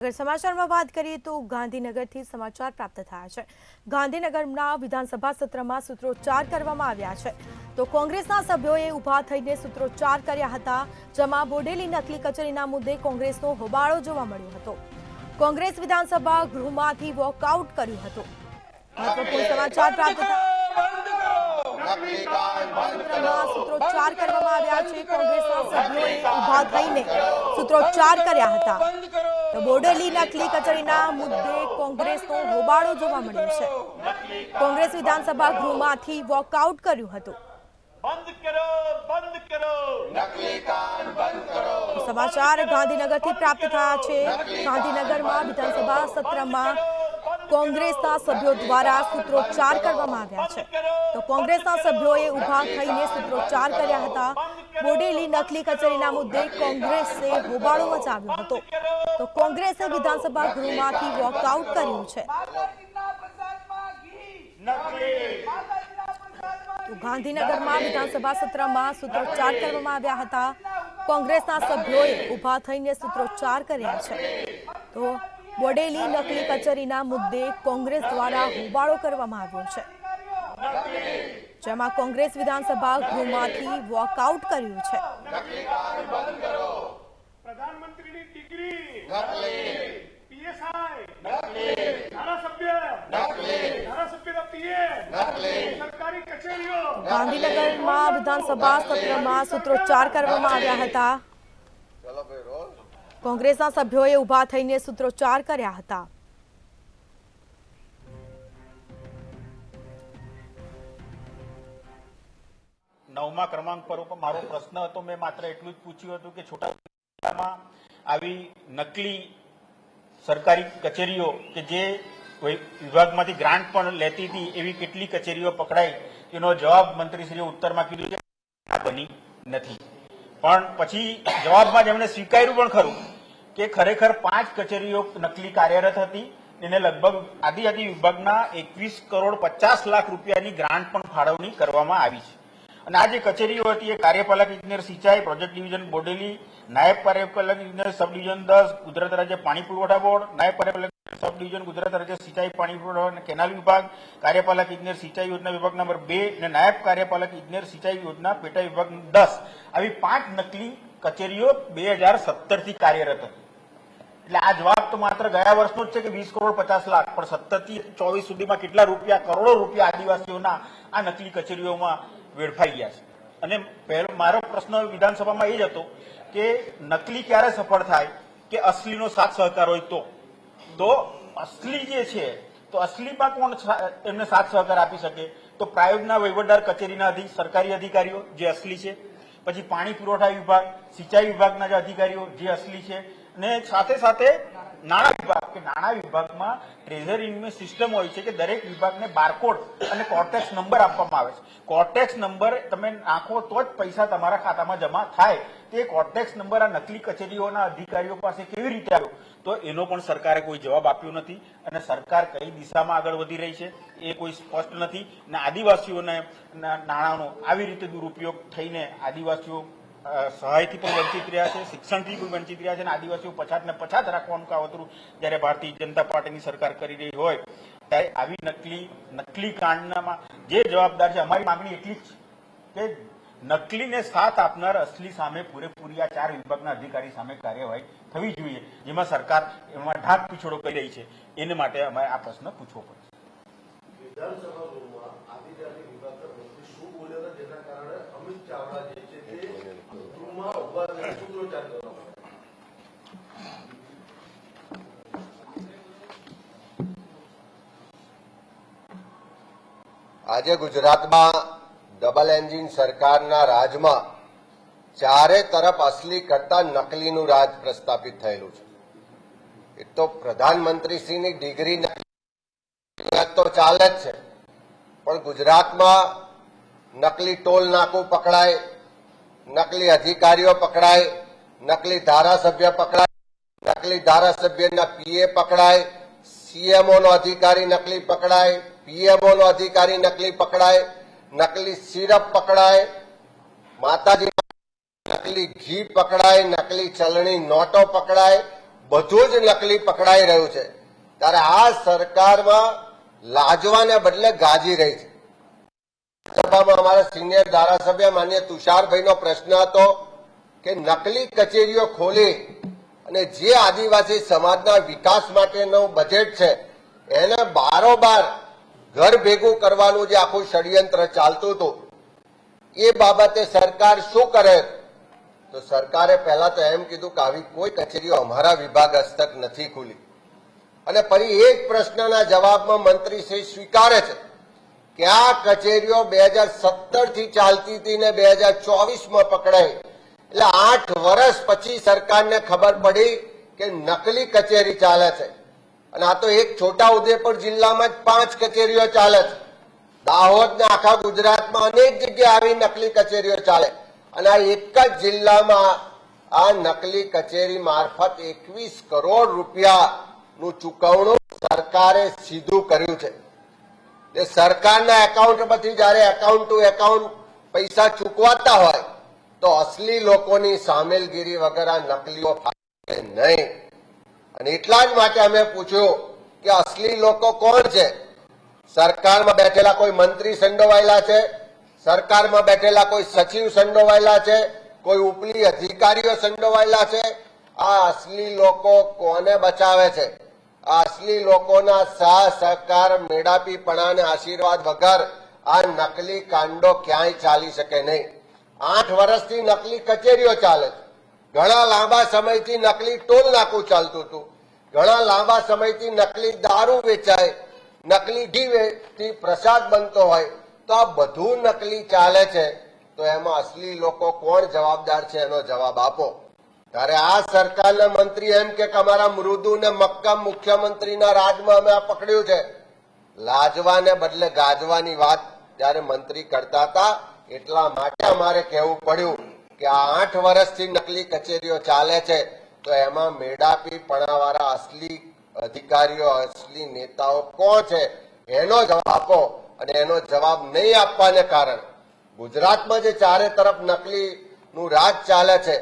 अगर समाचार में बात करिए तो गांधीनगर थी समाचार प्राप्त थया छे। गांधीनगरना विधानसभा सत्र में सूत्रोच्चार करवामां आव्या छे। तो कांग्रेसना सभ्योए उभा थईने सूत्रोच्चार कर्या हता, जेमां बोडेली नकली कचेरीना मुद्दे कांग्रेसनो होबाळो जोवा मळ्यो हतो। कांग्रेस विधानसभा गृहमांथी वॉकआउट कर्युं हतुं। महत्वपूर्ण समाचार प्राप्त सूत्रोच्चार करवामां आव्या छे। कांग्रेसना सभ्योए उभा थईने सूत्रोच्चार कर्या हता। तो बोडेली नकली कचेरीना मुद्दे कांग्रेसनो होबाळो जोवा मळ्यो छे। कांग्रेस विधानसभा गृहमांथी वॉकआउट कर्युं हतुं। बंद करो नकली कान बंद करो। समाचार गांधीनगरथी प्राप्त थया छे। गांधीनगरमां विधानसभा सत्रमां कांग्रेसना सभ्यो द्वारा सूत्रोच्चार करवामां आव्या छे। तो कांग्रेसना सभ्योए उभा थईने सूत्रोच्चार कर्या हता। बोडेली नकली कचेरीना मुद्दे कांग्रेसे होबाळो मचाव्यो हतो। तो कांग्रेसे विधानसभा गृहमांथी वॉकआउट कर्युं छे। तो गांधीनगरमां विधानसभा सत्रमां सूत्रोच्चार करवामां आव्या हता। कांग्रेसना सभ्योए उभा थईने सूत्रोच्चार कर्या छे। तो बोडेली नकली कचेरीना मुद्दे कांग्रेस द्वारा होबाळो करवामां आव्यो छे, जेमां कांग्रेस विधानसभा गृहमांथी वॉकआउट कर्युं छे। प्रधानमंत्रीनी डिग्री पीएसआई धारासभ्यना पीए सरकारी कचेरीओ। गांधीनगरमां विधानसभा सत्रमां सूत्रोच्चार करवामां आव्या हता। कांग्रेसना सभ्योए उभा थईने सूत्रोच्चार कर्या हता। नवमा क्रमांक पर मारो प्रश्न हतो। मैं मात्र एटલું જ પૂછ્યું હતું કે છોટાઉદેપુરમાં આવી નકલી સરકારી કચેરીઓ કે જે વિભાગમાંથી ગ્રાન્ટ પણ લેતી હતી એવી કેટલી કચેરીઓ પકડાઈ, એનો જવાબ મંત્રીશ્રીએ ઉત્તરમાં કીધું કે બની નથી। પણ પછી જવાબમાં જ એમણે સ્વીકાર્યું પણ ખરું કે ખરેખર 5 કચેરીઓ નકલી કાર્યરત હતી। એને લગભગ આદિજાતિ વિભાગના 21 કરોડ 50 લાખ રૂપિયાની ગ્રાન્ટ પણ ફાળવણી કરવામાં આવી છે। અને આ જે કચેરીઓ હતી એ કાર્યપાલક ઇજનેર સિંચાઈ પ્રોજેક્ટ ડિવિઝન બોડેલી, નાયબ કાર્યપાલક ઇજનેર સબ ડિવિઝન 10 ગુજરાત રાજ્ય પાણી પુરવઠા બોર્ડ, નાયબ કાર્યપાલક સબ ડિવિઝન ગુજરાત રાજ્ય સિંચાઈ પાણી પુરવઠા અને કેનાલ વિભાગ, કાર્યપાલક ઇજનેર સિંચાઈ યોજના વિભાગ નંબર 2 અને નાયબ કાર્યપાલક ઇજનેર સિંચાઈ યોજના પેટા વિભાગ 10 આવી 5 નકલી કચેરીઓ 2017 થી કાર્યરત હતી। એટલે આ જવાબ તો માત્ર ગયા વર્ષનો જ છે કે 20 કરોડ 50 લાખ, પણ 17 થી 24 સુધીમાં કેટલા રૂપિયા, કરોડો રૂપિયા આદિવાસીઓના આ નકલી કચેરીઓમાં વેડફાઈ ગયા છે। અને પહેલો મારો પ્રશ્ન વિધાનસભામાં એ જ હતો કે નકલી ક્યારે સફળ થાય કે અસલીનો સાથ સહકાર હોય તો અસલી જે છે તો અસલીમાં કોણ એમને સાથ સહકાર આપી શકે? તો પ્રાયોગના વહીવટદાર કચેરીના સરકારી અધિકારીઓ જે અસલી છે, પછી પાણી પુરવઠા વિભાગ, સિંચાઈ વિભાગના જે અધિકારીઓ જે અસલી છે, અને સાથે સાથે નાણાં વિભાગ કે નાણાં વિભાગમાં ટ્રેઝરીની સિસ્ટમ હોય છે કે દરેક વિભાગને બારકોડ અને કોર્ટેક્સ નંબર આપવામાં આવે છે। કોર્ટેક્સ નંબર તમે નાખો તો જ પૈસા તમારા ખાતામાં જમા થાય। તે કોર્ટેક્સ નંબર આ નકલી કચેરીઓના અધિકારીઓ પાસે કેવી રીતે આવ્યો તો એનો પણ સરકારે કોઈ જવાબ આપ્યો નથી। અને સરકાર કઈ દિશામાં આગળ વધી રહી છે એ કોઈ સ્પષ્ટ નથી। અને આદિવાસીઓને નાણાંનો આવી રીતે દુરુપયોગ થઈને આદિવાસીઓ સહાયથી પણ વંચિત રહ્યા છે, શિક્ષણથી પણ વંચિત રહ્યા છે, અને આદિવાસીઓ પછાતને પછાત રાખવાનું કાવતરું જ્યારે ભારતીય જનતા પાર્ટીની સરકાર કરી રહી હોય ત્યારે આવી નકલી કાંડમાં જે જવાબદાર છે, અમારી માંગણી એટલી જ કે નકલીને સાથ આપનાર અસલી સામે પૂરેપૂરી આ 4 વિભાગના અધિકારી સામે કાર્યવાહી થવી જોઈએ, જેમાં સરકાર એમાં ઢાક પીછોડો કરી રહી છે। એને માટે અમારે આ પ્રશ્ન પૂછવો પડશે। વિધાનસભામાં આદિજાતિ વિભાગના મંત્રી શું બોલ્યા હતા જેના કારણે અમિત ચાવડા જે છે તે ગૃહમાં ઉભા થઈને સૂત્રોચ્ચાર કરવા માંડ્યા? આજે ગુજરાતમાં ડબલ એન્જિન સરકારના રાજમાં ચારે તરફ અસલી કરતા નકલીનું રાજ પ્રસ્થાપિત થયેલું છે। એક તો પ્રધાનમંત્રીશ્રીની ડિગ્રી તો ચાલે જ છે, પણ ગુજરાતમાં નકલી ટોલ નાકું પકડાય, નકલી અધિકારીઓ પકડાય, નકલી ધારાસભ્ય પકડાય, નકલી ધારાસભ્યના પીએ પકડાય, સીએમઓ નો અધિકારી નકલી પકડાય, પીએમઓ નો અધિકારી નકલી પકડાય, નકલી સિરપ પકડાય, માતાજી નકલી ઘી પકડાય, નકલી ચલણી નોટો પકડાય, બધું જ નકલી પકડાઈ રહ્યું છે, ત્યારે આ સરકારમાં લાજવાને બદલે ગાજી રહી છે. સભામાં અમારા સિનિયર ધારાસભ્ય માન્ય તુષારભાઈનો પ્રશ્ન હતો કે નકલી કચેરીઓ ખોલી અને જે આદિવાસી સમાજના વિકાસ માટેનું બજેટ છે એને બારોબાર ઘર ભેગું કરવાનું જે આખું ષડયંત્ર ચાલતું હતું, એ બાબતે સરકાર શું કરે? તો સરકારે પહેલા તો એમ કીધું કે આવી કોઈ કચેરીઓ અમારા વિભાગ હસ્તક નથી ખુલી. અને ફરી એક પ્રશ્નના જવાબમાં મંત્રી શ્રી સ્વીકારે છે કે આ કચેરીઓ 2017 થી ચાલતી હતી ને 2024માં પકડાઈ. એટલે 8 વર્ષ પછી સરકારને ખબર પડી કે નકલી કચેરી ચાલે છે. અને આ તો એક છોટા ઉદેપુર જિલ્લામાં જ 5 કચેરીઓ ચાલે છે. દાહોદ ને આખા ગુજરાતમાં અનેક જગ્યાએ આવી નકલી કચેરીઓ ચાલે. અને આ એક જ જિલ્લામાં આ નકલી કચેરી મારફત 21 કરોડ રૂપિયાનું ચૂકવણું સરકારે સીધું કર્યું છે. એ સરકારના એકાઉન્ટમાંથી જયારે એકાઉન્ટ ટુ એકાઉન્ટ પૈસા ચૂકવાતા હોય તો અસલી લોકોની સામેલગીરી વગર આ નકલીઓ થાય નહીં. અને એટલા જ માટે અમે પૂછ્યું કે અસલી લોકો કોણ છે? સરકારમાં બેઠેલા કોઈ મંત્રી સંડોવાયેલા છે? સરકારમાં બેઠેલા કોઈ સચિવ સંડોવાયેલા છે? કોઈ ઉપલી અધિકારીઓ સંડોવાયેલા છે? આ અસલી લોકો કોને બચાવે છે? આ અસલી લોકોના સહકાર, મેળાપીપણા અને આશીર્વાદ વગર આ નકલી કાંડો ક્યાંય ચાલી શકે નહીં. 8 વર્ષથી નકલી કચેરીઓ ચાલે છે. ઘણા લાંબા સમયથી નકલી ટોલ નાકું ચાલતું હતું. ઘણા લાંબા સમયથી નકલી દારૂ વેચાય, નકલી ઘી પ્રસાદ બનતો હોય. તો આ બધું નકલી ચાલે છે. તો એમાં અસલી લોકો કોણ જવાબદાર છે એનો જવાબ આપો. ત્યારે આ સરકારના મંત્રી એમ કે અમારા મૃદુ ને મક્કમ મુખ્યમંત્રીના રાજમાં અમે આ પકડ્યું છે. લાજવાને બદલે ગાજવાની વાત જયારે મંત્રી કરતા હતા, એટલા માટે અમારે કહેવું પડ્યું કે આ 8 વર્ષથી નકલી કચેરીઓ ચાલે છે. તો એમાં મેળાપીપણાવાળા અસલી અધિકારીઓ, અસલી નેતાઓ કોણ છે એનો જવાબ આપો. અને એનો જવાબ નહીં આપવાને કારણે ગુજરાતમાં જે ચારે તરફ નકલીનું રાજ ચાલે છે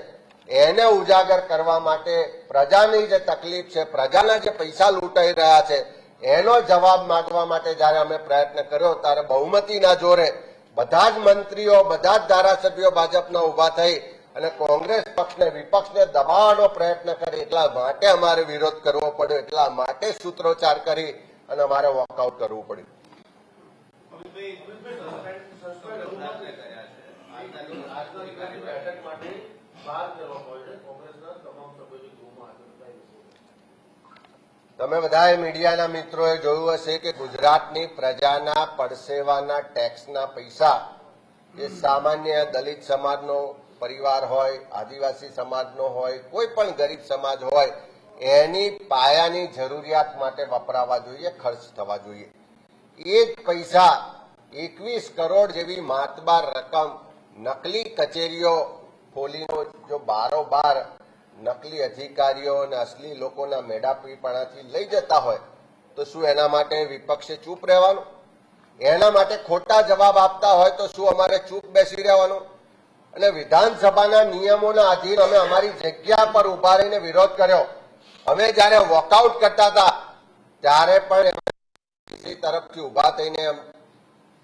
એને ઉજાગર કરવા માટે પ્રજાની જે તકલીફ છે, પ્રજાના જે પૈસા લૂંટાઈ રહ્યા છે એનો જવાબ માંગવા માટે જયારે અમે પ્રયત્ન કર્યો ત્યારે બહુમતીના જોરે બધા જ મંત્રીઓ, બધા જ ધારાસભ્યો ભાજપના ઉભા થઈ અને કોંગ્રેસ પક્ષને, વિપક્ષને દબાવવાનો પ્રયત્ન કરે. એટલા માટે અમારે વિરોધ કરવો પડ્યો. એટલા માટે સૂત્રોચ્ચાર કરી અને અમારે વોકઆઉટ કરવું પડ્યું. બેઠક માટે બહાર કરવામાં આવે છે. કોંગ્રેસના તમામ સભ્યોની ગૃહમાં હાજર થાય છે. તમે બધાએ મીડિયાના મિત્રોએ જોયું હશે કે ગુજરાતની પ્રજાના પરસેવાના ટેક્સના પૈસા એ સામાન્ય દલિત સમાજનો પરિવાર હોય, આદિવાસી સમાજનો હોય, કોઈ પણ ગરીબ સમાજ હોય એની પાયાની જરૂરિયાત માટે વપરાવા જોઈએ, ખર્ચ થવા જોઈએ. એ જ પૈસા 21 કરોડ જેવી માતબાર રકમ નકલી કચેરીઓ ખોલીનો જો બારોબાર નકલી અધિકારીઓ અને અસલી લોકોના મેળાપીપણાથી લઈ જતા હોય તો શું એના માટે વિપક્ષે ચૂપ રહેવાનું? એના માટે ખોટા જવાબ આપતા હોય તો શું અમારે ચૂપ બેસી રહેવાનું? અને વિધાનસભાના નિયમોના આધીન અમે અમારી જગ્યા પર ઉભા રહીને વિરોધ કર્યો. અમે જયારે વોકઆઉટ કરતા હતા ત્યારે પણ તરફથી ઉભા થઈને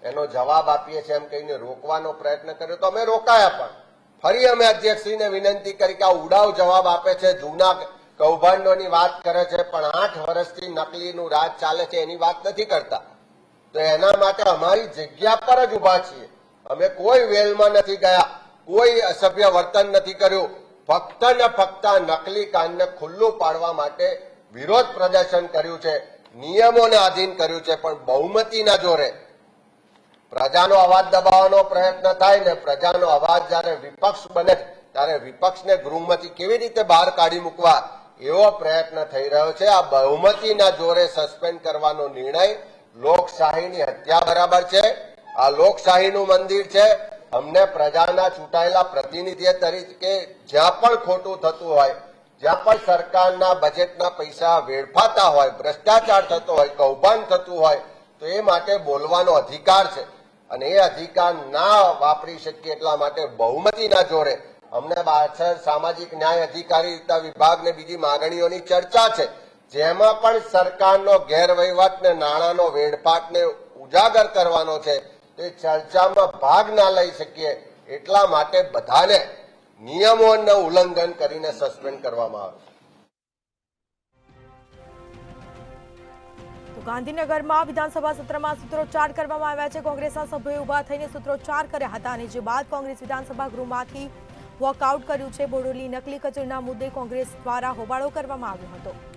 એનો જવાબ આપીએ છીએ એમ કહીને રોકવાનો પ્રયત્ન કર્યો તો અમે રોકાયા. પણ ફરી અમે અધ્યક્ષશ્રીને વિનંતી કરી કે આ ઉડાવ જવાબ આપે છે, જૂના કૌભાંડોની વાત કરે છે, પણ 8 વર્ષથી નકલીનું રાજ ચાલે છે એની વાત નથી કરતા. તો એના માટે અમારી જગ્યા પર જ ઉભા છીએ. અમે કોઈ વેલમાં નથી ગયા, કોઈ અસભ્ય વર્તન નથી કર્યું. ફક્ત ને ફક્ત નકલી કાંડને ખુલ્લું પાડવા માટે વિરોધ પ્રદર્શન કર્યું છે, નિયમોને આધીન કર્યું છે. પણ બહુમતીના જોરે પ્રજાનો અવાજ દબાવવાનો પ્રયત્ન થાય ને પ્રજાનો અવાજ જયારે વિપક્ષ બને ત્યારે વિપક્ષને ગૃહમાંથી કેવી રીતે બહાર કાઢી મૂકવા એવો પ્રયત્ન થઈ રહ્યો છે. આ બહુમતીના જોરે સસ્પેન્ડ કરવાનો નિર્ણય લોકશાહીની હત્યા બરાબર છે. આ લોકશાહીનું મંદિર છે. અમને પ્રજાના ચૂંટાયેલા પ્રતિનિધિ તરીકે જ્યાં પણ ખોટું થતું હોય, જ્યાં પણ સરકારના બજેટના પૈસા વેડફાતા હોય, ભ્રષ્ટાચાર થતો હોય, કૌભાંડ થતું હોય તો એ માટે બોલવાનો અધિકાર છે. અને એ અધિકાર ના વાપરી શકીએ એટલા માટે બહુમતીના જોરે અમને બાસર સામાજિક ન્યાય અધિકારીતા વિભાગ ને બીજી માંગણીઓની ચર્ચા છે, જેમાં પણ સરકારનો ગેરવહીવટ ને નાણાંનો વેડફાટને ઉજાગર કરવાનો છે. તે ચર્ચામાં ભાગ ના લઈ શકીએ એટલા માટે બધાને નિયમોનું ઉલ્લંઘન કરીને સસ્પેન્ડ કરવામાં આવે છે. તો ગાંધીનગરમાં વિધાનસભા સત્રમાં સૂત્રોચ્ચાર કરવામાં આવ્યા છે. કોંગ્રેસના સભ્યોએ ઉભા થઈને સૂત્રોચ્ચાર કર્યા હતા અને જે બાદ કોંગ્રેસ વિધાનસભા ગૃહમાંથી વોકઆઉટ કર્યું છે. બોડેલી નકલી કચેરીના મુદ્દે કોંગ્રેસ દ્વારા હોબાળો કરવામાં આવ્યો હતો.